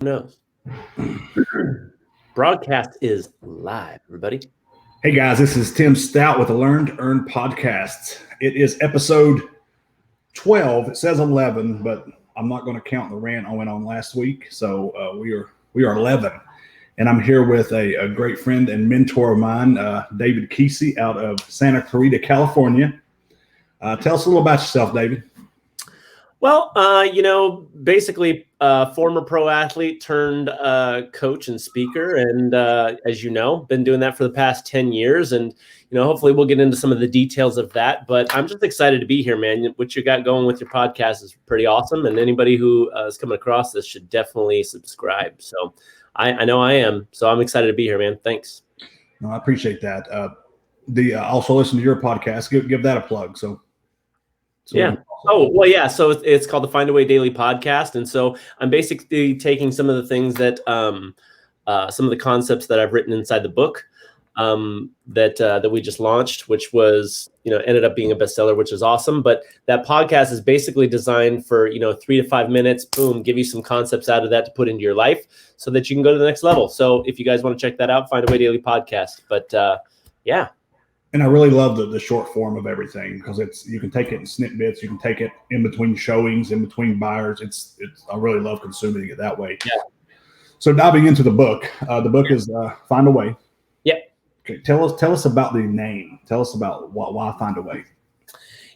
Who knows? Broadcast is live, everybody. Hey guys, this is Tim Stout with the Learn to Earn podcast. It is episode 12. It says 11, but I'm not going to count the rant I went on last week. So we are 11, and I'm here with a great friend and mentor of mine, David Keesee, out of Santa Clarita, California. Tell us a little about yourself, David. Well, basically former pro athlete turned coach and speaker. And as you know, been doing that for the past 10 years. And, hopefully we'll get into some of the details of that. But I'm just excited to be here, man. What you got going with your podcast is pretty awesome. And anybody who is coming across this should definitely subscribe. So I know I am. So I'm excited to be here, man. Thanks. No, I appreciate that. Also listen to your podcast. Give that a plug. So yeah. Oh, well, yeah. So it's called the Find a Way Daily Podcast. And so I'm basically taking some of the things that some of the concepts that I've written inside the book that we just launched, which was, ended up being a bestseller, which is awesome. But that podcast is basically designed for, 3 to 5 minutes, boom, give you some concepts out of that to put into your life so that you can go to the next level. So if you guys want to check that out, Find a Way Daily Podcast. But yeah. And I really love the short form of everything because you can take it in snippets, you can take it in between showings, in between buyers. I really love consuming it that way. Yeah. So diving into the book is Find a Way. Yeah. Okay. Tell us about the name. Tell us about why Find a Way.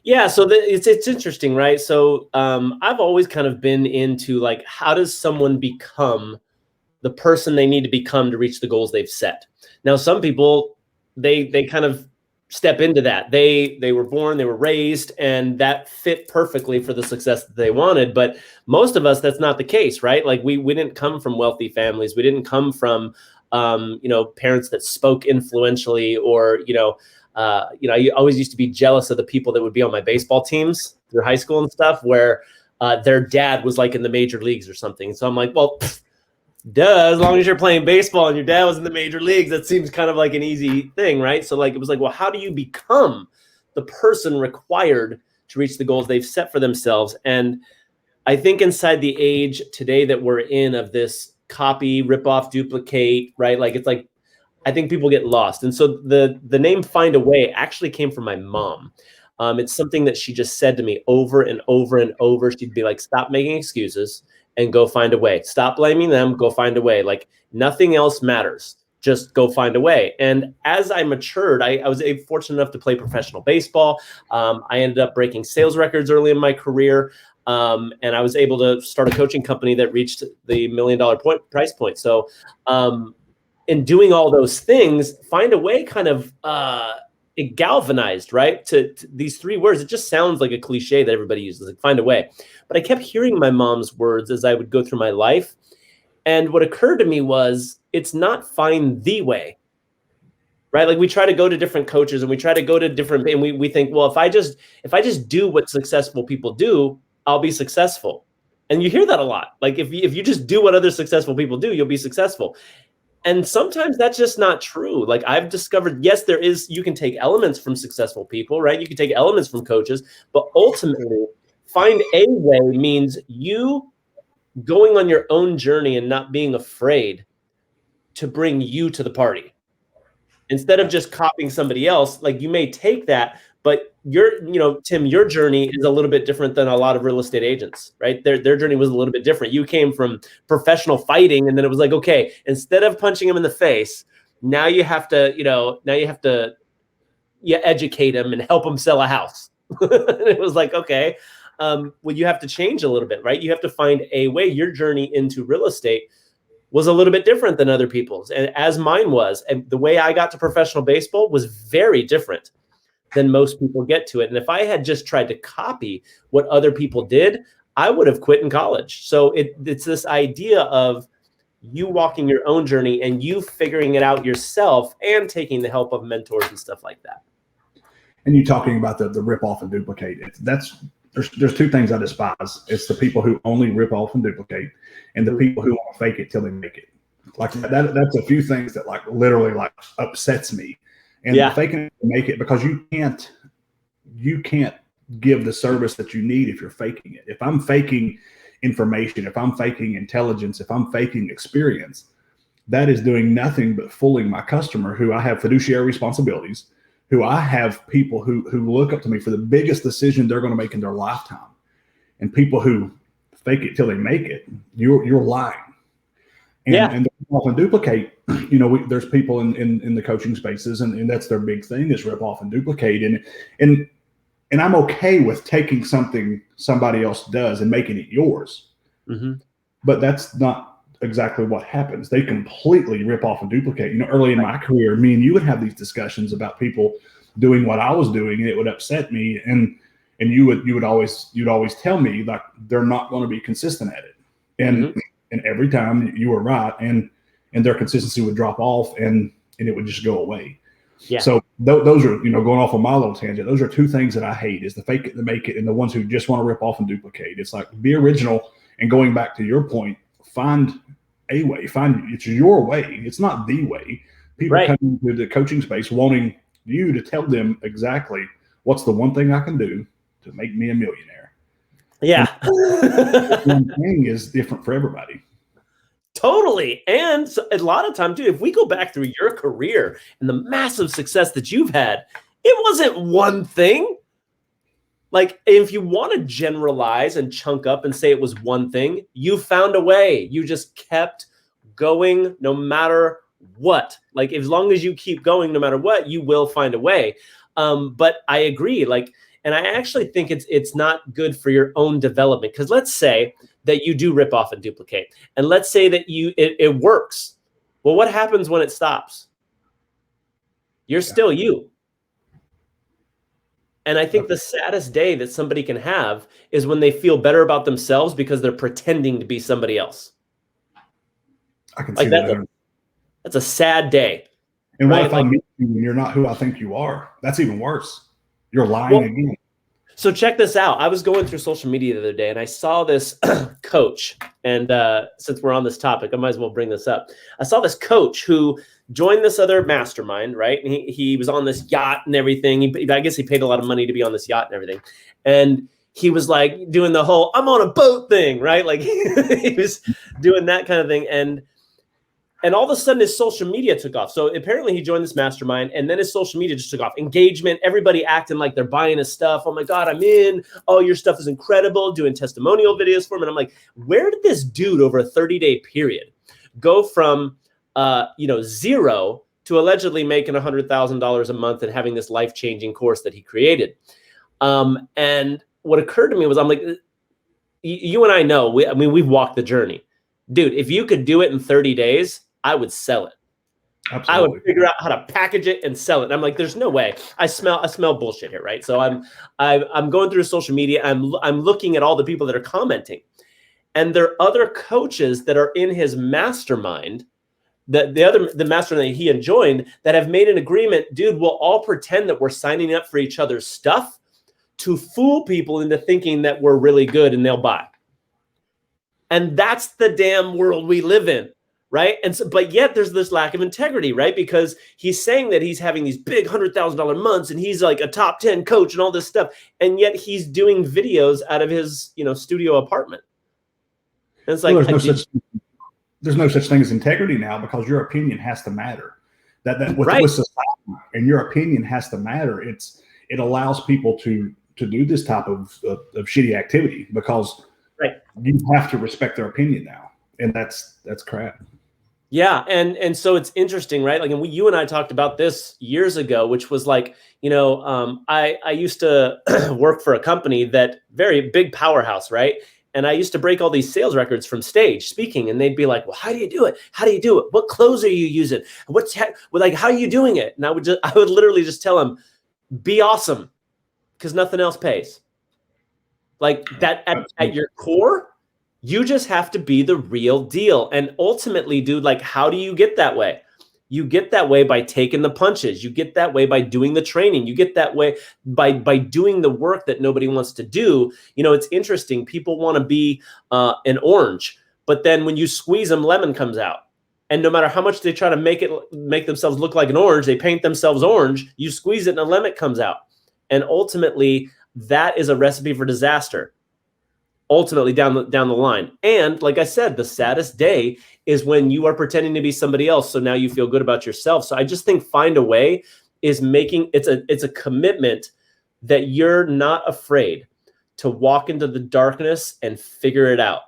Yeah. So it's interesting, right? So I've always kind of been into like, how does someone become the person they need to become to reach the goals they've set? Now, some people, they kind of step into that. They were born, they were raised, and that fit perfectly for the success that they wanted. But most of us, that's not the case, right? Like we didn't come from wealthy families. We didn't come from, parents that spoke influentially, or, I always used to be jealous of the people that would be on my baseball teams through high school and stuff, where their dad was like in the major leagues or something. So I'm like, well, duh, as long as you're playing baseball and your dad was in the major leagues, that seems kind of like an easy thing, right? So like, it was like, well, how do you become the person required to reach the goals they've set for themselves? And I think inside the age today that we're in of this copy, rip off, duplicate, right? Like, it's like, I think people get lost. And so the name Find a Way actually came from my mom. It's something that she just said to me over and over and over. She'd be like, stop making excuses and go find a way. Stop blaming them, go find a way. Like nothing else matters. Just go find a way. And as I matured, I was fortunate enough to play professional baseball. I ended up breaking sales records early in my career. And I was able to start a coaching company that reached the $1 million price point. So in doing all those things, Find a Way kind of it galvanized, right? To these 3 words. It just sounds like a cliche that everybody uses, like find a way. But I kept hearing my mom's words as I would go through my life. And what occurred to me was, it's not find the way, right? Like we try to go to different coaches and we try to go to different, and we think, well, if I just do what successful people do, I'll be successful. And you hear that a lot. Like if you just do what other successful people do, you'll be successful. And sometimes that's just not true. Like I've discovered, yes, you can take elements from successful people, right? You can take elements from coaches, but ultimately Find a Way means you going on your own journey and not being afraid to bring you to the party. Instead of just copying somebody else, like you may take that, but Tim, your journey is a little bit different than a lot of real estate agents, right? Their journey was a little bit different. You came from professional fighting, and then it was like, okay, instead of punching him in the face, now you have to educate him and help him sell a house. It was like, okay, well, you have to change a little bit, right? You have to find a way. Your journey into real estate was a little bit different than other people's, and as mine was. And the way I got to professional baseball was very different than most people get to it. And if I had just tried to copy what other people did, I would have quit in college. So it's this idea of you walking your own journey and you figuring it out yourself and taking the help of mentors and stuff like that. And you talking about the rip off and duplicate. There's 2 things I despise. It's the people who only rip off and duplicate, and the people who want to fake it till they make it. Like that's a few things that like literally like upsets me. And faking it to make it, because you can't give the service that you need if you're faking it. If I'm faking information, if I'm faking intelligence, if I'm faking experience, that is doing nothing but fooling my customer, who I have fiduciary responsibilities, who I have people who look up to me for the biggest decision they're going to make in their lifetime. And people who fake it till they make it, you're lying. And they often duplicate. There's people in the coaching spaces, and that's their big thing, is rip off and duplicate. And I'm okay with taking something somebody else does and making it yours. Mm-hmm. But that's not exactly what happens. They completely rip off and duplicate. Early in my career, me and you would have these discussions about people doing what I was doing, and it would upset me. And you'd always tell me, like, they're not going to be consistent at it. And every time you were right, and their consistency would drop off, and it would just go away. Yeah. So those are, going off on my little tangent, those are two things that I hate, is the fake it, the make it, and the ones who just want to rip off and duplicate. It's like, be original. And going back to your point, find a way, it's your way. It's not the way. People come into the coaching space wanting you to tell them exactly what's the one thing I can do to make me a millionaire. Yeah. One thing is different for everybody. Totally. And so a lot of time too, if we go back through your career and the massive success that you've had, it wasn't one thing. Like, if you want to generalize and chunk up and say it was one thing, you found a way. You just kept going no matter what. Like, as long as you keep going no matter what, you will find a way. But I agree. And I actually think it's not good for your own development, because let's say that you do rip off and duplicate, and let's say that it works. Well, what happens when it stops? You're still you. And I think the saddest day that somebody can have is when they feel better about themselves because they're pretending to be somebody else. I can see that. That's a sad day. And what if I meet you and you're not who I think you are? That's even worse. You're lying again. So check this out. I was going through social media the other day, and I saw this coach. And since we're on this topic, I might as well bring this up. I saw this coach who joined this other mastermind, right? And he was on this yacht and everything. I guess he paid a lot of money to be on this yacht and everything. And he was like doing the whole "I'm on a boat" thing, right? Like he was doing that kind of thing. And all of a sudden his social media took off. So apparently he joined this mastermind, and then his social media just took off. Engagement, everybody acting like they're buying his stuff. Oh my God, I'm in. Oh, your stuff is incredible. Doing testimonial videos for him. And I'm like, where did this dude over a 30-day period go from, zero to allegedly making $100,000 a month and having this life-changing course that he created? And what occurred to me was, I'm like, you and I know, we've walked the journey. Dude, if you could do it in 30 days, I would sell it. Absolutely. I would figure out how to package it and sell it. And I'm like, there's no way. I smell bullshit here, right? So I'm going through social media. I'm looking at all the people that are commenting, and there are other coaches that are in his mastermind, the mastermind that he had joined, that have made an agreement. Dude, we'll all pretend that we're signing up for each other's stuff to fool people into thinking that we're really good and they'll buy. And that's the damn world we live in. Right. And so, but yet there's this lack of integrity, right? Because he's saying that he's having these big $100,000 months and he's like a top 10 coach and all this stuff. And yet he's doing videos out of his, studio apartment. And it's like, there's no such thing as integrity now, because your opinion has to matter. With society, and your opinion has to matter. It allows people to do this type of shitty activity, because you have to respect their opinion now. And that's crap. Yeah. And so it's interesting, right? Like, and you and I talked about this years ago, which was like, I used to work for a company that very big powerhouse, right? And I used to break all these sales records from stage speaking, and they'd be like, well, how do you do it? How do you do it? What clothes are you using? How are you doing it? And I would literally just tell them, be awesome, because nothing else pays. Like that at your core, you just have to be the real deal. And ultimately, dude, like, how do you get that way? You get that way by taking the punches. You get that way by doing the training. You get that way by doing the work that nobody wants to do. It's interesting. People want to be an orange, but then when you squeeze them, lemon comes out. And no matter how much they try to make themselves look like an orange, they paint themselves orange. You squeeze it and a lemon comes out. And ultimately, that is a recipe for disaster. ultimately down the line. And like I said, the saddest day is when you are pretending to be somebody else. So now you feel good about yourself. So I just think Find a Way is making it's a commitment that you're not afraid to walk into the darkness and figure it out.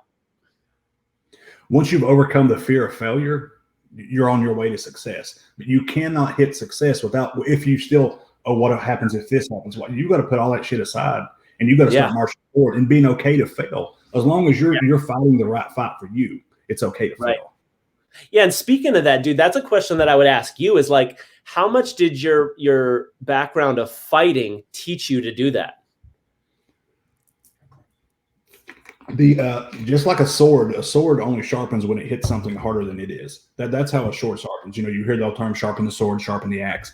Once you've overcome the fear of failure, you're on your way to success. But you cannot hit success if you still, what happens if this happens? Well, you got to put all that shit aside and you got to start marching forward and being okay to fail. As long as you're fighting the right fight for you, it's okay to fail. Yeah. And speaking of that, dude, that's a question that I would ask you is like, how much did your background of fighting teach you to do that? Just like a sword only sharpens when it hits something harder than it is. That's how a sword sharpens. You hear the term sharpen the sword, sharpen the axe.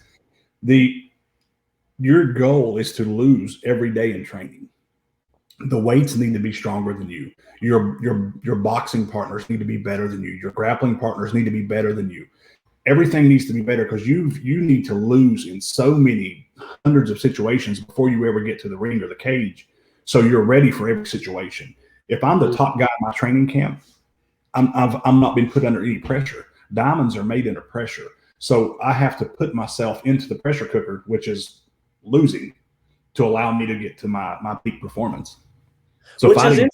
Your goal is to lose every day in training. The weights need to be stronger than you. Your boxing partners need to be better than you. Your grappling partners need to be better than you. Everything needs to be better because you need to lose in so many hundreds of situations before you ever get to the ring or the cage. So you're ready for every situation. If I'm the top guy in my training camp, I'm not being put under any pressure. Diamonds are made under pressure. So I have to put myself into the pressure cooker, which is losing, to allow me to get to my peak performance. So fighting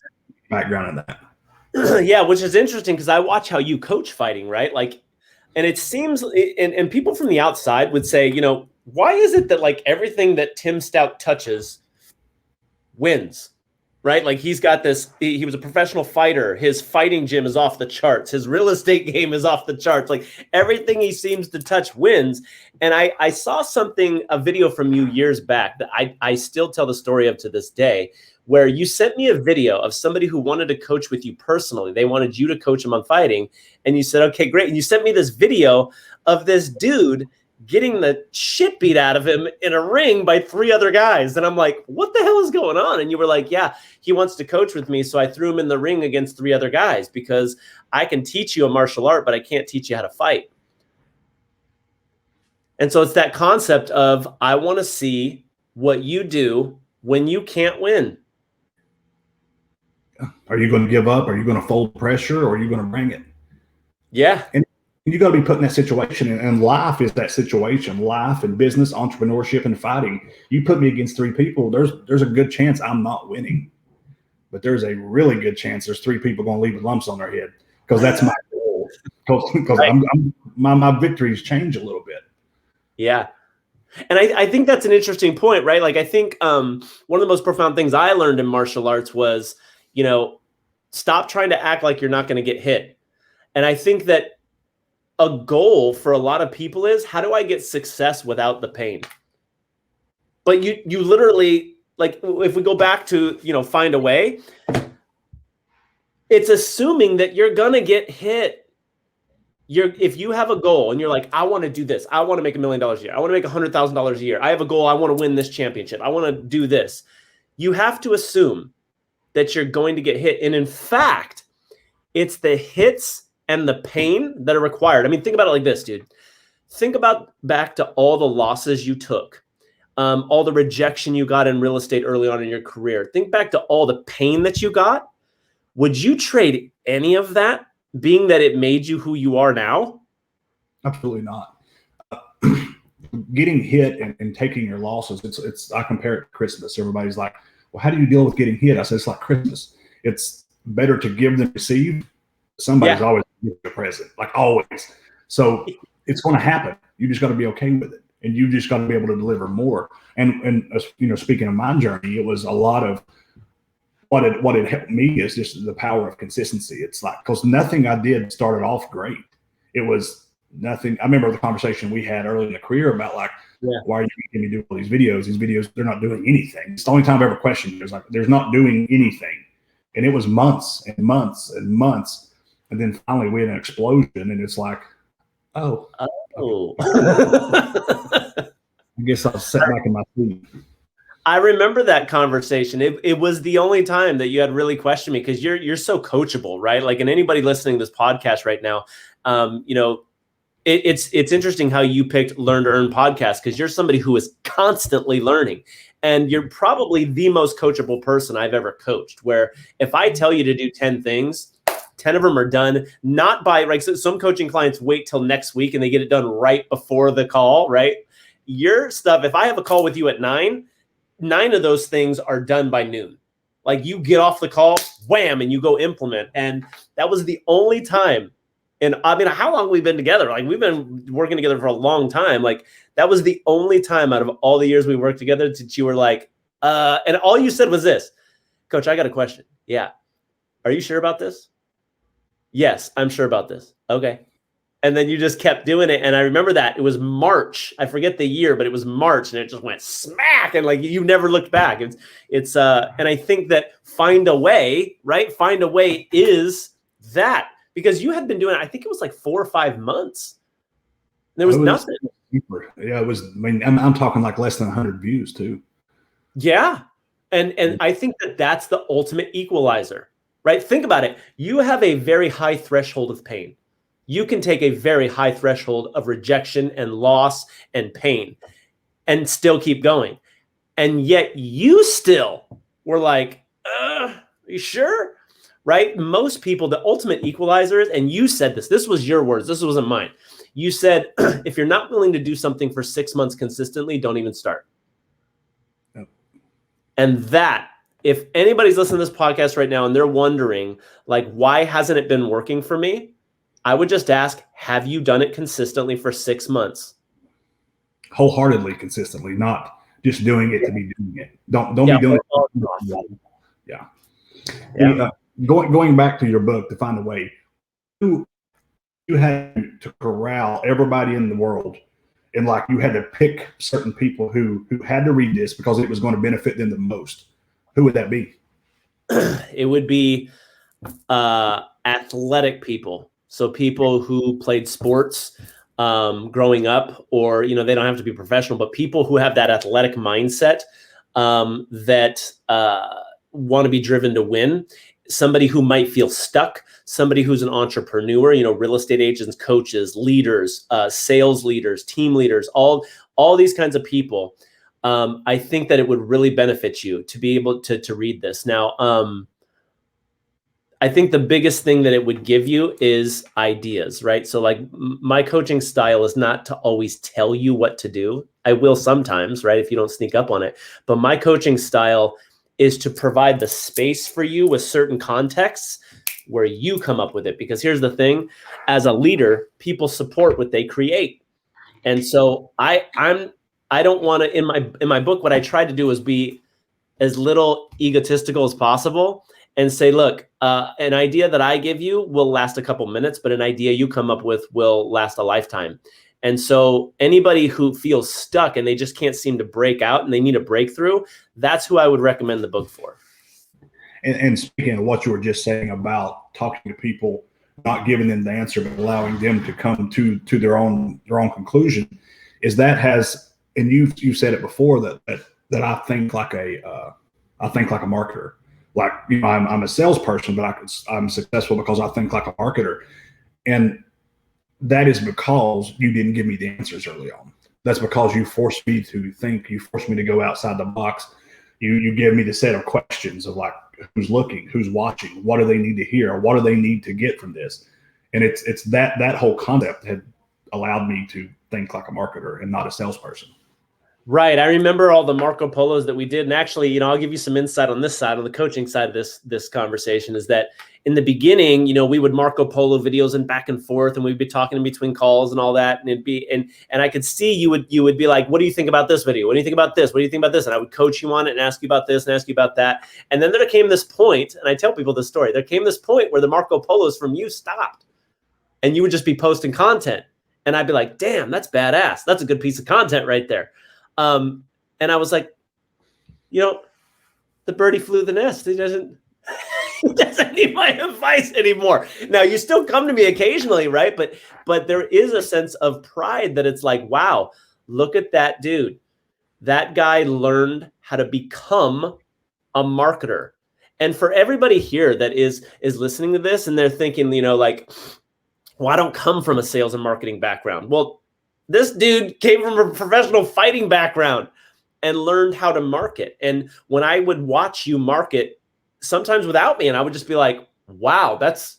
background in that. Yeah, which is interesting because I watch how you coach fighting, right? Like, and it seems, and people from the outside would say, why is it that like everything that Tim Stout touches wins? Right? Like he's got this, he was a professional fighter. His fighting gym is off the charts. His real estate game is off the charts. Like everything he seems to touch wins. And I saw a video from you years back that I still tell the story of to this day, where you sent me a video of somebody who wanted to coach with you personally. They wanted you to coach them on fighting. And you said, okay, great. And you sent me this video of this dude getting the shit beat out of him in a ring by 3 other guys. And I'm like, what the hell is going on? And you were like, yeah, he wants to coach with me. So I threw him in the ring against 3 other guys because I can teach you a martial art, but I can't teach you how to fight. And so it's that concept of, I want to see what you do when you can't win. Are you going to give up? Are you going to fold pressure? Or are you going to bring it? Yeah. And you got to be put in that situation, and life is that situation. Life and business, entrepreneurship, and fighting. You put me against 3 people, there's a good chance I'm not winning, but there's a really good chance there's 3 people going to leave with lumps on their head because that's my goal. Because right. My victories change a little bit. Yeah. And I think that's an interesting point, right? Like I think one of the most profound things I learned in martial arts was, stop trying to act like you're not going to get hit. And I think that a goal for a lot of people is, how do I get success without the pain? But you literally, like, if we go back to, Find a Way, it's assuming that you're going to get hit. If you have a goal and you're like, I want to do this, I want to make $1 million a year, I want to make $100,000 a year, I have a goal, I want to win this championship, I want to do this. You have to assume that you're going to get hit. And in fact, it's the hits and the pain that are required. I mean, think about it like this, dude. Think about back to all the losses you took, all the rejection you got in real estate early on in your career. Think back to all the pain that you got. Would you trade any of that, being that it made you who you are now? Absolutely not. Getting hit and taking your losses, I compare it to Christmas. Everybody's like, well, how do you deal with getting hit? I said, it's like Christmas. It's better to give than receive. Somebody's always giving you a present, like always. So it's going to happen. You just got to be okay with it, and you just got to be able to deliver more. And speaking of my journey, it was a lot of what it helped me is just the power of consistency. It's like, because nothing I did started off great. It was nothing. I remember the conversation we had early in the career about like, why are you making me do all these videos? These videos, they're not doing anything. It's the only time I've ever questioned. There's not doing anything. And it was months and months and months. And then finally we had an explosion, and it's like, I guess I'll sit back in my seat. I remember that conversation. It was the only time that you had really questioned me, because you're so coachable, right? Like, and anybody listening to this podcast right now, it's interesting how you picked Learn to Earn podcast, because you're somebody who is constantly learning. And you're probably the most coachable person I've ever coached, where if I tell you to do 10 things, 10 of them are done, not by, like, so some coaching clients wait till next week and they get it done right before the call, right? Your stuff, if I have a call with you at 9 of those things are done by noon. Like, you get off the call, wham, and you go implement. And that was the only time. And I mean, how long have we been together? Like, we've been working together for a long time. Like, that was the only time out of all the years we worked together that you were like, and all you said was this: Coach, I got a question. Yeah. Are you sure about this? Yes, I'm sure about this. Okay. And then you just kept doing it. And I remember that it was March. I forget the year, but it was March, and it just went smack. And like, you never looked back. And I think that find a way, right? Find a way is that, because you had been doing it, I think it was like 4 or 5 months. There was nothing. Yeah, it was, I mean, I'm talking like less than 100 views too. Yeah. And I think that that's the ultimate equalizer, right? Think about it. You have a very high threshold of pain. You can take a very high threshold of rejection and loss and pain and still keep going. And yet you still were like, are you sure? Right? Most people, the ultimate equalizer is, and you said this was your words, this wasn't mine. You said, if you're not willing to do something for 6 months consistently, don't even start. Yep. And that, if anybody's listening to this podcast right now and they're wondering, like, why hasn't it been working for me? I would just ask, have you done it consistently for 6 months? Wholeheartedly, consistently, not just doing it to be doing it. Don't be doing it. Yeah. Yeah. Going back to your book, To Find a Way, you had to corral everybody in the world, and like, you had to pick certain people who had to read this because it was going to benefit them the most. Who would that be? It would be athletic people. So people who played sports growing up, or, you know, they don't have to be professional, but people who have that athletic mindset that want to be driven to win. Somebody who might feel stuck, somebody who's an entrepreneur, you know, real estate agents, coaches, leaders, sales leaders, team leaders, all these kinds of people. I think that it would really benefit you to be able to read this. Now, I think the biggest thing that it would give you is ideas, right? So like, my coaching style is not to always tell you what to do. I will sometimes, right, if you don't sneak up on it. But my coaching style is to provide the space for you with certain contexts where you come up with it. Because here's the thing, as a leader, people support what they create. And so I don't want to, in my book, what I tried to do is be as little egotistical as possible and say, look, an idea that I give you will last a couple minutes, but an idea you come up with will last a lifetime. And so anybody who feels stuck and they just can't seem to break out and they need a breakthrough, that's who I would recommend the book for. And speaking of what you were just saying about talking to people, not giving them the answer, but allowing them to come to their own conclusion, is that has, and you said it before, that I think like a marketer. Like, you know, I'm a salesperson, but I'm successful because I think like a marketer. And that is because you didn't give me the answers early on. That's because you forced me to think. You forced me to go outside the box. You give me the set of questions of like, who's looking, who's watching, what do they need to hear, what do they need to get from this? And it's that whole concept had allowed me to think like a marketer and not a salesperson. Right. I remember all the Marco Polos that we did. And actually, you know, I'll give you some insight on this side, on the coaching side of this conversation, is that in the beginning, you know, we would Marco Polo videos and back and forth, and we'd be talking in between calls and all that. And it'd be, and I could see you would be like, what do you think about this video? What do you think about this? What do you think about this? And I would coach you on it and ask you about this and ask you about that. And then there came this point, and I tell people this story, there came this point where the Marco Polos from you stopped, and you would just be posting content. And I'd be like, damn, that's badass. That's a good piece of content right there. And I was like, you know, the birdie flew the nest. He doesn't need my advice anymore. Now, you still come to me occasionally, right? But there is a sense of pride that it's like, wow, look at that dude. That guy learned how to become a marketer. And for everybody here that is listening to this and they're thinking, you know, like, well, I don't come from a sales and marketing background. Well, this dude came from a professional fighting background. and learned how to market. And when I would watch you market, sometimes without me, and I would just be like, wow, that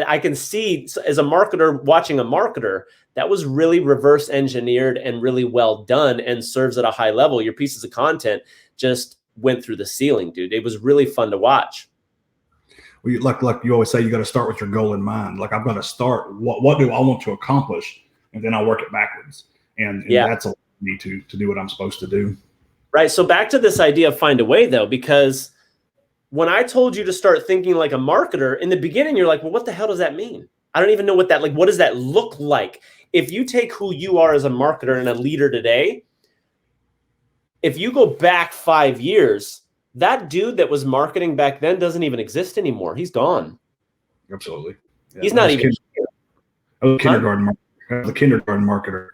I can see as a marketer watching a marketer, that was really reverse engineered and really well done and serves at a high level. Your pieces of content just went through the ceiling, dude. It was really fun to watch. Well, like you always say, you got to start with your goal in mind. Like, I've got to start, what do I want to accomplish? And then I'll work it backwards. And that's a me to do what I'm supposed to do. Right. So back to this idea of find a way, though, because when I told you to start thinking like a marketer, in the beginning, you're like, well, what the hell does that mean? I don't even know what does that look like? If you take who you are as a marketer and a leader today, if you go back 5 years, that dude that was marketing back then doesn't even exist anymore. He's gone. Absolutely. Yeah, he's not even. I was a kindergarten marketer.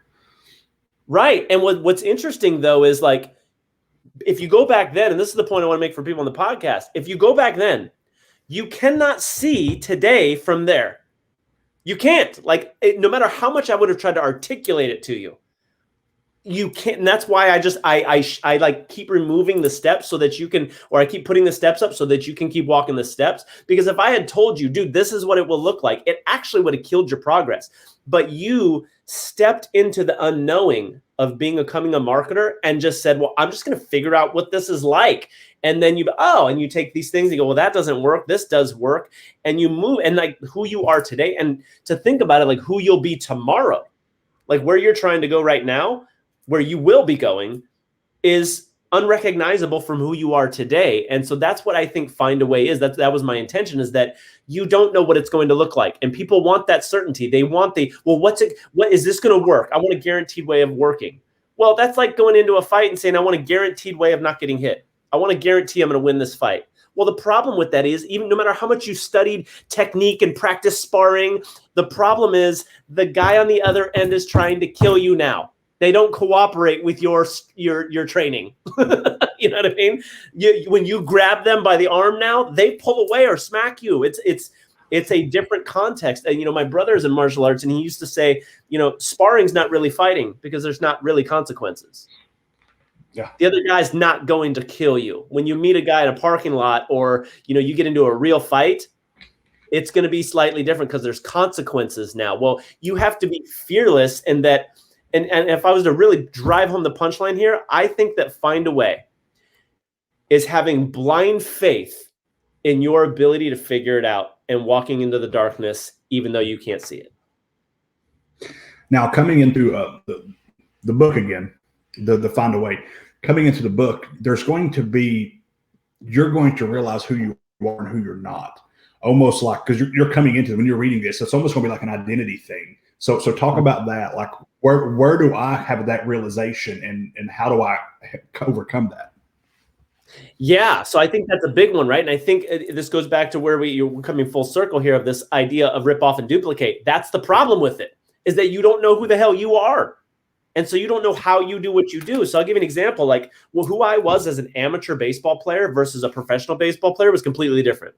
Right. And what's interesting, though, is like, if you go back then, and this is the point I want to make for people on the podcast, if you go back then, you cannot see today from there. You can't. Like, no matter how much I would have tried to articulate it to you, you can't. And that's why I like keep removing the steps so that you can, or I keep putting the steps up so that you can keep walking the steps. Because if I had told you, dude, this is what it will look like, it actually would have killed your progress. But you stepped into the unknowing of becoming a marketer and just said, well, I'm just going to figure out what this is like. And then and you take these things and you go, well, that doesn't work. This does work. And you move, and like who you are today, and to think about it, like who you'll be tomorrow, like where you're trying to go right now, where you will be going is unrecognizable from who you are today. And so that's what I think find a way is. That was my intention, is that you don't know what it's going to look like. And people want that certainty. They want what is this going to work? I want a guaranteed way of working. Well, that's like going into a fight and saying, I want a guaranteed way of not getting hit. I want to guarantee I'm going to win this fight. Well, the problem with that is, even no matter how much you studied technique and practice sparring, the problem is the guy on the other end is trying to kill you now. They don't cooperate with your training. You know what I mean? When you grab them by the arm now, they pull away or smack you. It's a different context. And, my brother is in martial arts, and he used to say, sparring's not really fighting because there's not really consequences. Yeah. The other guy's not going to kill you. When you meet a guy in a parking lot, or, you get into a real fight, it's going to be slightly different because there's consequences now. Well, you have to be fearless in that. And if I was to really drive home the punchline here, I think that find a way is having blind faith in your ability to figure it out and walking into the darkness, even though you can't see it. Now, coming into the book again, the find a way, coming into the book, you're going to realize who you are and who you're not. Almost like, because you're coming into, when you're reading this, it's almost going to be like an identity thing. So talk about that. Like, where do I have that realization, and how do I overcome that? Yeah, so I think that's a big one, right? And I think this goes back to where you're coming full circle here of this idea of rip off and duplicate. That's the problem with it, is that you don't know who the hell you are. And so you don't know how you do what you do. So I'll give you an example. Like, who I was as an amateur baseball player versus a professional baseball player was completely different.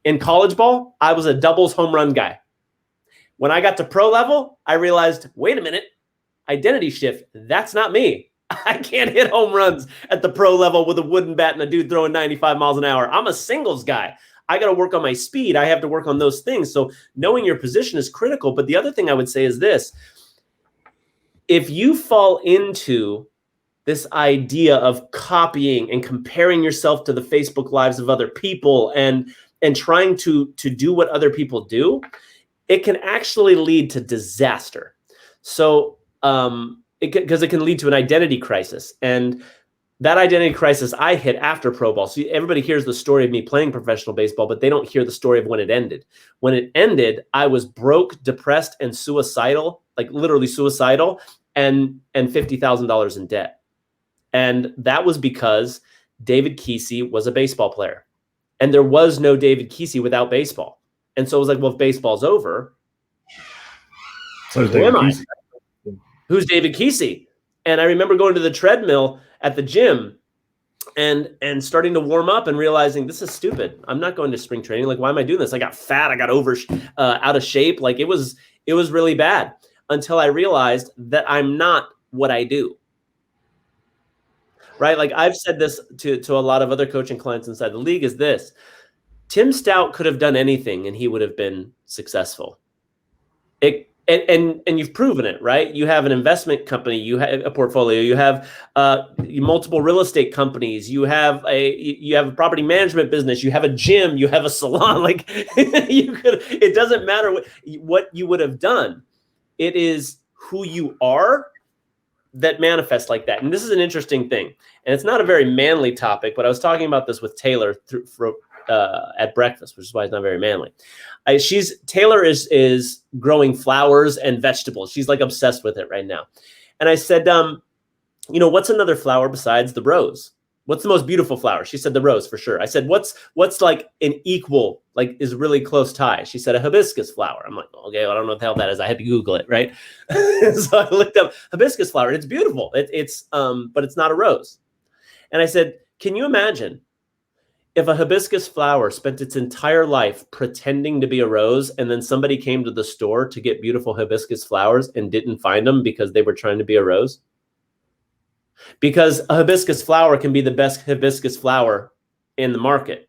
In college ball, I was a doubles home run guy. When I got to pro level, I realized, wait a minute, identity shift. That's not me. I can't hit home runs at the pro level with a wooden bat and a dude throwing 95 miles an hour. I'm a singles guy. I got to work on my speed. I have to work on those things. So knowing your position is critical. But the other thing I would say is this. If you fall into this idea of copying and comparing yourself to the Facebook lives of other people and trying to do what other people do, it can actually lead to disaster. So because it can lead to an identity crisis. And that identity crisis I hit after pro ball. So everybody hears the story of me playing professional baseball, but they don't hear the story of when it ended. When it ended, I was broke, depressed, and suicidal, like literally suicidal, and $50,000 in debt. And that was because David Keesee was a baseball player. And there was no David Keesee without baseball. And so it was like, well, if baseball's over, so who am I? Who's David Keesee? And I remember going to the treadmill at the gym and starting to warm up and realizing this is stupid. I'm not going to spring training. Like, why am I doing this? I got fat. I got out of shape. Like it was really bad until I realized that I'm not what I do. right? Like I've said this to a lot of other coaching clients inside the league is this: Tim Stout could have done anything and he would have been successful. And you've proven it, right? You have an investment company, you have a portfolio, you have multiple real estate companies, you have a property management business, you have a gym, you have a salon. Like it doesn't matter what you would have done. It is who you are that manifests like that. And this is an interesting thing. And it's not a very manly topic, but I was talking about this with Taylor at breakfast, which is why it's not very manly. Taylor is growing flowers and vegetables. She's like obsessed with it right now. And I said, what's another flower besides the rose? What's the most beautiful flower? She said the rose for sure. I said, what's like an equal, like is really close tie? She said a hibiscus flower. I'm like, okay, well, I don't know what the hell that is. I had to Google it, right? So I looked up hibiscus flower. It's beautiful. But it's not a rose. And I said, can you imagine if a hibiscus flower spent its entire life pretending to be a rose, and then somebody came to the store to get beautiful hibiscus flowers and didn't find them because they were trying to be a rose? Because a hibiscus flower can be the best hibiscus flower in the market.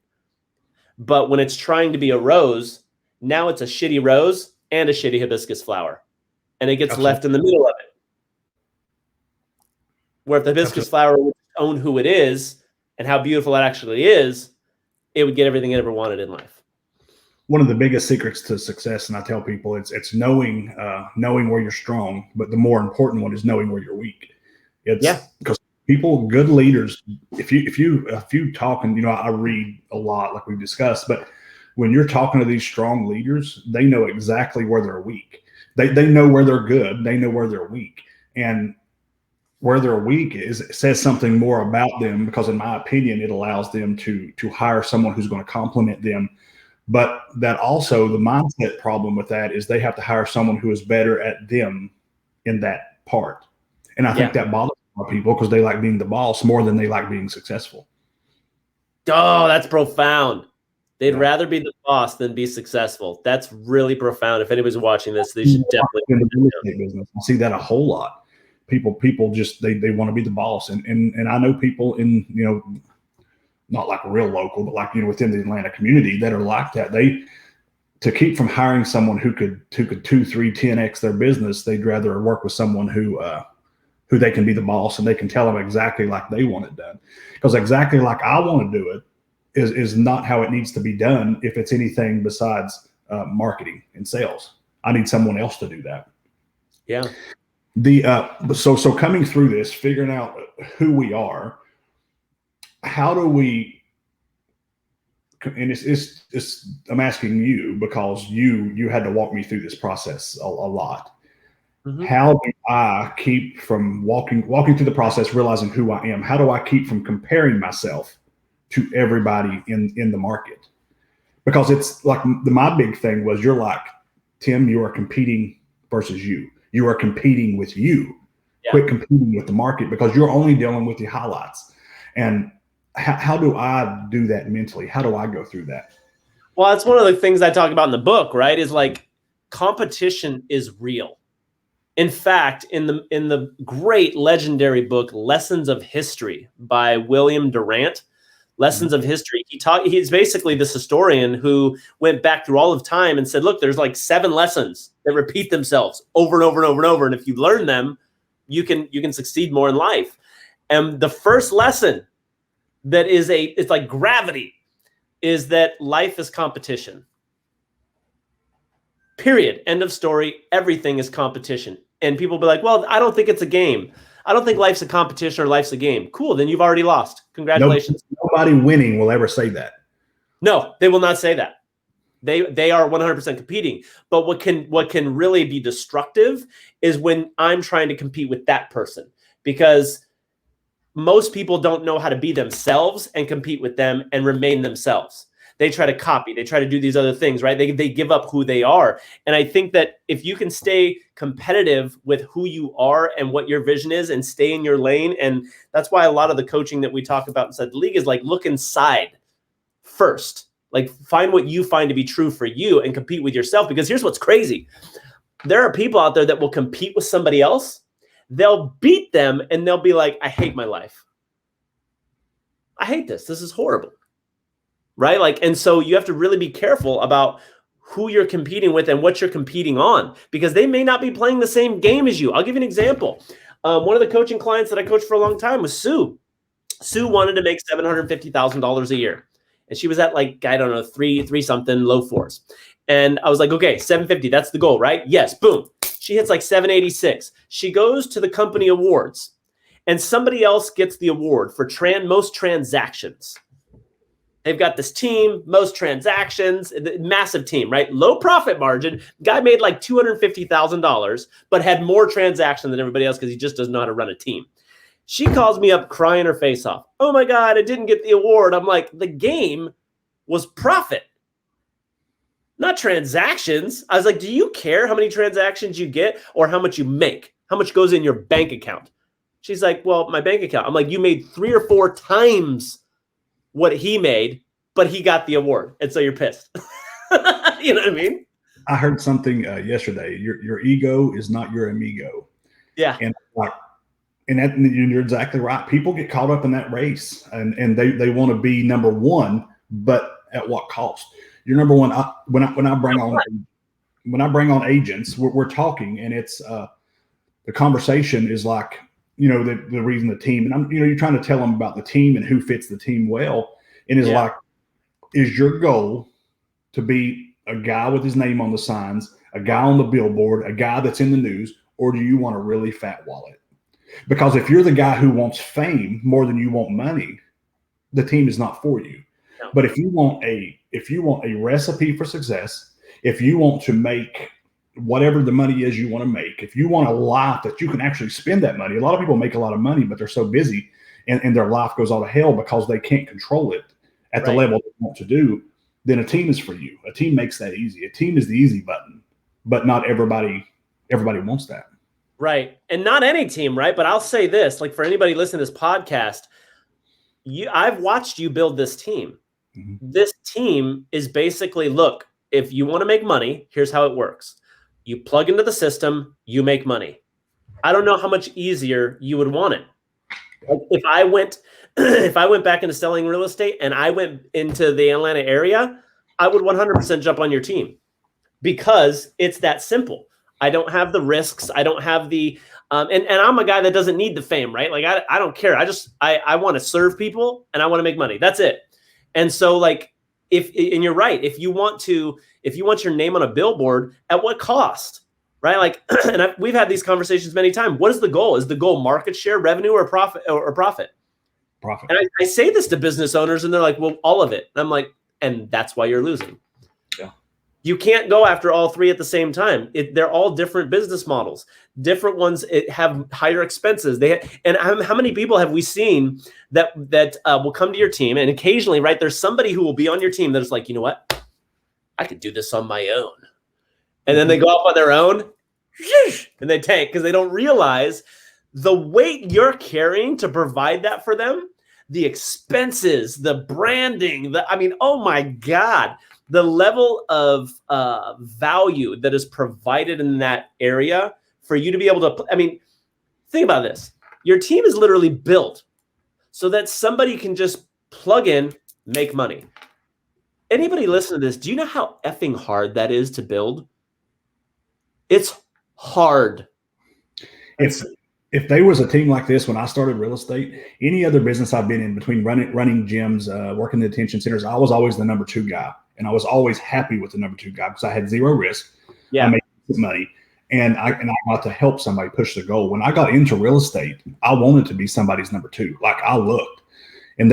But when it's trying to be a rose, now it's a shitty rose and a shitty hibiscus flower. And it gets left in the middle of it. Where if the hibiscus flower would own who it is and how beautiful it actually is, it would get everything it ever wanted in life. One of the biggest secrets to success, and I tell people, it's knowing where you're strong, but the more important one is knowing where you're weak. Because people, good leaders, if you talk, and I read a lot like we've discussed, but when you're talking to these strong leaders, they know exactly where they're weak. They know where they're good. They know where they're weak, and where they're weak says something more about them, because in my opinion, it allows them to hire someone who's going to complement them. But that also, the mindset problem with that is they have to hire someone who is better at them in that part. And I think that bothers a lot of people because they like being the boss more than they like being successful. Oh, that's profound. They'd rather be the boss than be successful. That's really profound. If anybody's watching this, they should definitely. In the real estate business, I see that a whole lot. People just they want to be the boss, and I know people in not like real local, but like within the Atlanta community that are like that. To keep from hiring someone who could 2, 3, 10x their business, they'd rather work with someone who they can be the boss and they can tell them exactly like they want it done. Because exactly like I want to do it is not how it needs to be done if it's anything besides marketing and sales. I need someone else to do that. Yeah. So coming through this, figuring out who we are, how do we, and it's I'm asking you because you had to walk me through this process a lot. Mm-hmm. How do I keep from walking through the process, realizing who I am? How do I keep from comparing myself to everybody in the market? Because it's like my big thing was, you're like, Tim, you are competing versus you. You are competing with you. Yeah. Quit competing with the market, because you're only dealing with the highlights. And how do I do that mentally? How do I go through that? Well, that's one of the things I talk about in the book, right? Is like, competition is real. In fact, in the great legendary book, Lessons of History by William Durant, Lessons of History, he's basically this historian who went back through all of time and said, look, there's like 7 lessons that repeat themselves over and over and over and over. And if you learn them, you can succeed more in life. And the first lesson that it's like gravity, is that life is competition. Period. End of story. Everything is competition. And people be like, well, I don't think it's a game. I don't think life's a competition or life's a game. Cool. Then you've already lost. Congratulations. Nobody winning will ever say that. No, they will not say that. They are 100% competing. But what can really be destructive is when I'm trying to compete with that person, because most people don't know how to be themselves and compete with them and remain themselves. They try to copy. They try to do these other things, right? They give up who they are. And I think that if you can stay competitive with who you are and what your vision is and stay in your lane, and that's why a lot of the coaching that we talk about inside the league is like, look inside first. Like, find what you find to be true for you and compete with yourself. Because here's what's crazy. There are people out there that will compete with somebody else. They'll beat them and they'll be like, I hate my life. I hate this. This is horrible. Right? Like, and so you have to really be careful about who you're competing with and what you're competing on, because they may not be playing the same game as you. I'll give you an example. One of the coaching clients that I coached for a long time was Sue. Sue wanted to make $750,000 a year. And she was at like, I don't know, three something, low fours. And I was like, okay, 750, that's the goal, right? Yes, boom. She hits like 786. She goes to the company awards and somebody else gets the award for most transactions. They've got this team, most transactions, massive team, right? Low profit margin. Guy made like $250,000, but had more transactions than everybody else because he just doesn't know how to run a team. She calls me up crying her face off. Oh my God, I didn't get the award. I'm like, the game was profit, not transactions. I was like, do you care how many transactions you get or how much you make? How much goes in your bank account? She's like, well, my bank account. I'm like, you made 3 or 4 times what he made, but he got the award. And so you're pissed. You know what I mean? I heard something yesterday. Your ego is not your amigo. Yeah. And you're exactly right. People get caught up in that race and they want to be number one, but at what cost? You're number one. When I bring on agents, we're talking, and it's the conversation is like, the reason the team, and you're trying to tell them about the team and who fits the team well. And it's like, is your goal to be a guy with his name on the signs, a guy on the billboard, a guy that's in the news, or do you want a really fat wallet? Because if you're the guy who wants fame more than you want money, the team is not for you. No. But if you want a recipe for success, if you want to make whatever the money is you want to make, if you want a life that you can actually spend that money, a lot of people make a lot of money, but they're so busy and their life goes all to hell because they can't control it at the level they want to do, then a team is for you. A team makes that easy. A team is the easy button, but not everybody wants that. Right. And not any team, right? But I'll say this, like for anybody listening to this podcast, I've watched you build this team. Mm-hmm. This team is basically, look, if you want to make money, here's how it works. You plug into the system, you make money. I don't know how much easier you would want it. Like if I went back into selling real estate and I went into the Atlanta area, I would 100% jump on your team because it's that simple. I don't have the risks. I don't have the, and I'm a guy that doesn't need the fame, right? Like I don't care. I want to serve people and I want to make money. That's it. And so like, and you're right. If you want your name on a billboard, at what cost, right? Like, and we've had these conversations many times. What is the goal? Is the goal market share, revenue, or profit? Profit. And I say this to business owners, and they're like, "Well, all of it." And I'm like, and that's why you're losing. Yeah. You can't go after all three at the same time. They're all different business models. Different ones have higher expenses. And how many people have we seen that will come to your team, and occasionally, right, there's somebody who will be on your team that's like, you know what, I could do this on my own, and then they go off on their own, and they tank because they don't realize the weight you're carrying to provide that for them, the expenses, the branding, oh my God. The level of value that is provided in that area for you to be able to, think about this. Your team is literally built so that somebody can just plug in, make money. Anybody listen to this, do you know how effing hard that is to build? It's hard. If there was a team like this when I started real estate, any other business I've been in between running gyms, working the detention centers, I was always the number 2 guy. And I was always happy with the number 2 guy because I had zero risk. Yeah. I made money. And I got to help somebody push the goal. When I got into real estate, I wanted to be somebody's number 2. Like I looked and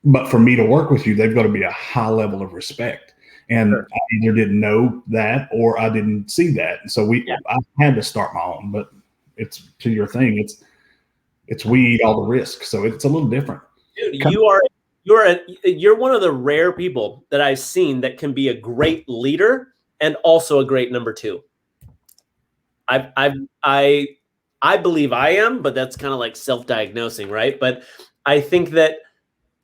but for me to work with you, they've got to be a high level of respect. And sure. I either didn't know that or I didn't see that. And so I had to start my own, but it's to your thing. It's we eat all the risk. So it's a little different. Dude, you're one of the rare people that I've seen that can be a great leader and also a great number 2. I believe I am, but that's kind of like self-diagnosing, right? But I think that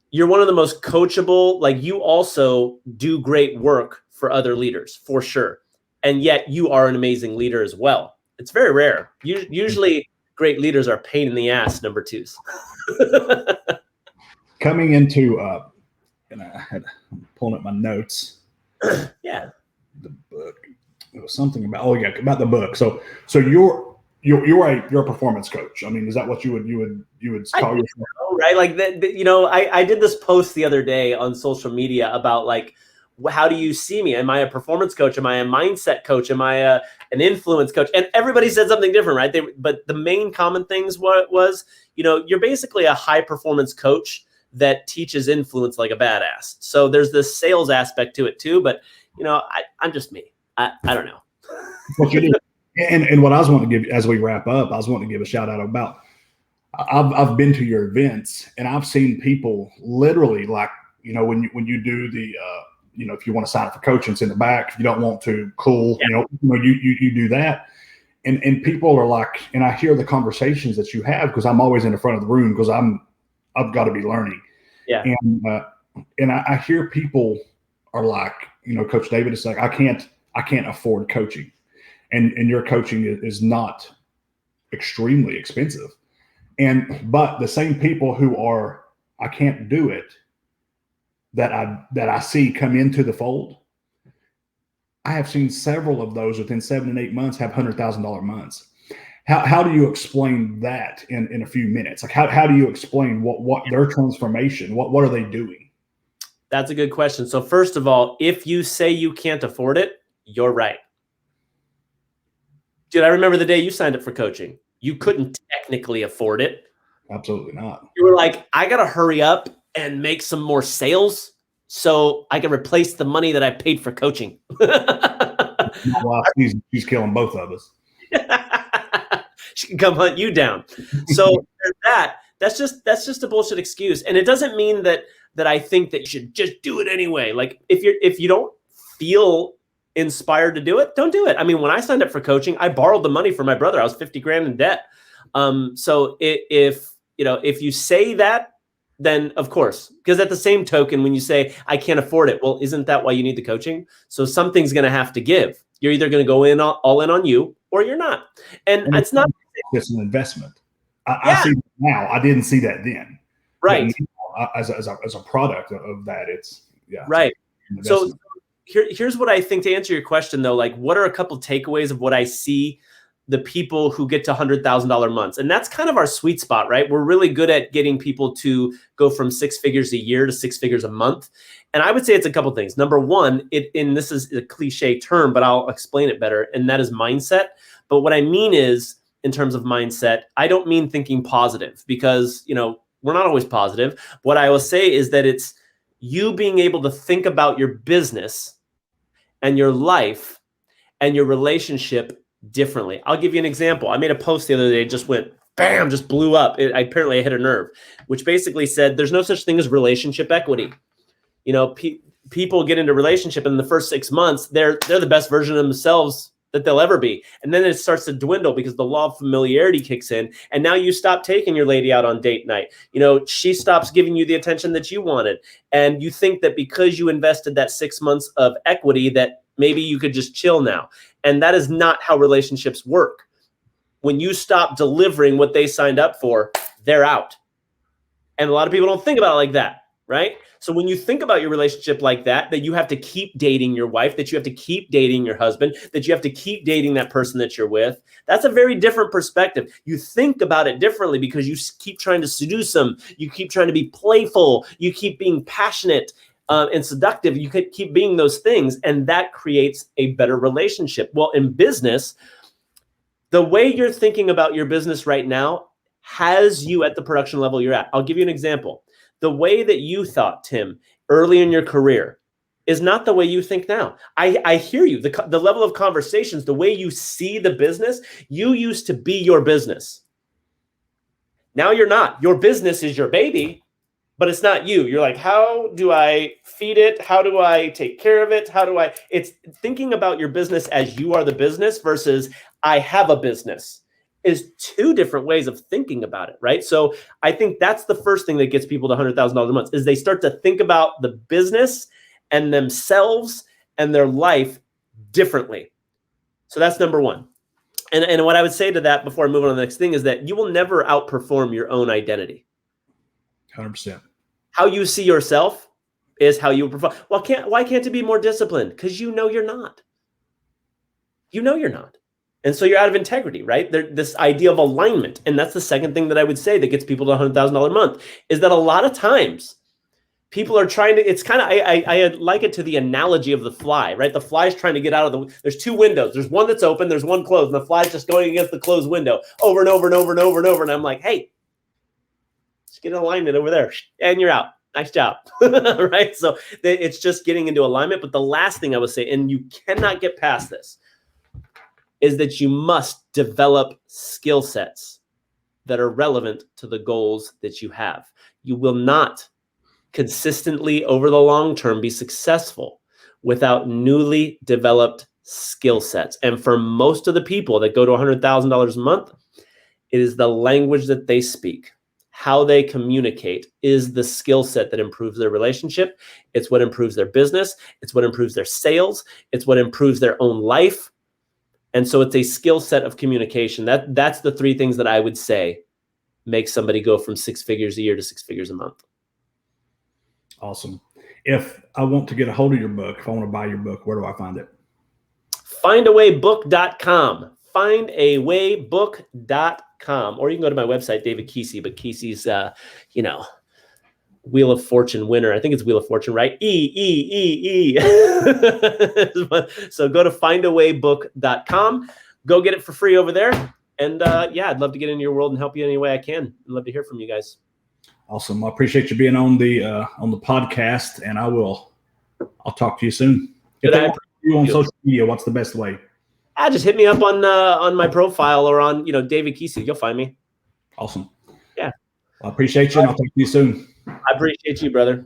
you're one of the most coachable, like you also do great work for other leaders for sure. And yet you are an amazing leader as well. It's very rare. Usually great leaders are pain in the ass number 2s. coming into, and I'm pulling up my notes. Yeah. The book. It was something about, about the book. So you're a performance coach. I mean, is that what you would call yourself? Right. Like I did this post the other day on social media about like, how do you see me? Am I a performance coach? Am I a mindset coach? Am I an influence coach? And everybody said something different, right? But the main common things was, you're basically a high performance coach that teaches influence like a badass. So there's this sales aspect to it too. But I'm just me. I don't know. What you do. And what I was wanting to give, as we wrap up, I was wanting to give a shout out about, I've been to your events and I've seen people literally like, when you do the, if you want to sign up for coaching, it's in the back. If you don't want to, cool. Yeah. You do that. And people are like, and I hear the conversations that you have, because I'm always in the front of the room because I've got to be learning. Yeah. And I hear people are like, Coach David is like, I can't afford coaching. And your coaching is not extremely expensive. But the same people who are, I can't do it, that I see come into the fold, I have seen several of those within 7 and 8 months have $100,000 months. How do you explain that in a few minutes? Like how do you explain what their transformation, what are they doing? That's a good question. So first of all, if you say you can't afford it, you're right. Dude, I remember the day you signed up for coaching. You couldn't technically afford it. Absolutely not. You were like, I got to hurry up and make some more sales so I can replace the money that I paid for coaching. Well, she's killing both of us. She can come hunt you down. So that's just a bullshit excuse. And it doesn't mean that I think that you should just do it anyway. Like if you don't feel inspired to do it, don't do it. I mean, when I signed up for coaching, I borrowed the money from my brother. I was 50 grand in debt. So if you say that, then of course, because at the same token, when you say I can't afford it, well, isn't that why you need the coaching? So something's going to have to give. You're either going to go in all in on you or you're not. And it's not just an investment. I see that now. I didn't see that then. Right. As a product of that, it's right. So here's what I think to answer your question though. Like, what are a couple takeaways of what I see the people who get to $100,000 months? And that's kind of our sweet spot, right? We're really good at getting people to go from 6 figures a year to 6 figures a month. And I would say it's a couple things. Number one, and this is a cliche term, but I'll explain it better. And that is mindset. But what I mean is, in terms of mindset, I don't mean thinking positive, because, we're not always positive. What I will say is that it's you being able to think about your business and your life and your relationship differently. I'll give you an example. I made a post the other day, just went bam, just blew up. Apparently I hit a nerve, which basically said there's no such thing as relationship equity. People get into relationship in the first 6 months, they're the best version of themselves that they'll ever be. And then it starts to dwindle because the law of familiarity kicks in. And now you stop taking your lady out on date night. She stops giving you the attention that you wanted. And you think that because you invested that 6 months of equity that maybe you could just chill now. And that is not how relationships work. When you stop delivering what they signed up for, they're out. And a lot of people don't think about it like that, right? So when you think about your relationship like that you have to keep dating your wife, that you have to keep dating your husband, that you have to keep dating that person that you're with, that's a very different perspective. You think about it differently because you keep trying to seduce them. You keep trying to be playful. You keep being passionate and seductive. You could keep being those things, and that creates a better relationship. Well, in business, the way you're thinking about your business right now has you at the production level you're at. I'll give you an example. The way that you thought, Tim, early in your career is not the way you think now. I hear you. The level of conversations, the way you see the business, you used to be your business. Now you're not. Your business is your baby, but it's not you. You're like, how do I feed it? How do I take care of it? It's thinking about your business as you are the business versus I have a business is two different ways of thinking about it, right? So I think that's the first thing that gets people to $100,000 a month is they start to think about the business and themselves and their life differently. So that's number one. And what I would say to that before I move on to the next thing is that you will never outperform your own identity. 100%. How you see yourself is how you perform. Well, why can't it be more disciplined? Because you know you're not. You know you're not. And so you're out of integrity, right? This idea of alignment. And that's the second thing that I would say that gets people to $100,000 a month is that a lot of times people are trying to, it's kind of, I like it to the analogy of the fly, right? The fly is trying to get out of there's two windows. There's one that's open, there's one closed, and the fly's just going against the closed window over and over and over and over and over. And I'm like, hey, just get in alignment over there and you're out. Nice job, right? So it's just getting into alignment. But the last thing I would say, and you cannot get past this, is that you must develop skill sets that are relevant to the goals that you have. You will not consistently over the long term be successful without newly developed skill sets. And for most of the people that go to $100,000 a month, it is the language that they speak. How they communicate is the skill set that improves their relationship. It's what improves their business. It's what improves their sales. It's what improves their own life. And so it's a skill set of communication. That's the three things that I would say make somebody go from 6 figures a year to 6 figures a month. Awesome. If I want to get a hold of your book, if I want to buy your book, where do I find it? Findawaybook.com. Findawaybook.com. Or you can go to my website, David Keesee, but Keesee's, Wheel of Fortune winner. I think it's Wheel of Fortune, right? E. So go to findawaybook.com. Go get it for free over there. And I'd love to get into your world and help you any way I can. I'd love to hear from you guys. Awesome. I appreciate you being on the podcast, and I'll talk to you soon. If they want you on social media, what's the best way? Just hit me up on my profile or on David Keesee. You'll find me. Awesome. Yeah. I appreciate you, and I'll talk to you soon. I appreciate you, brother.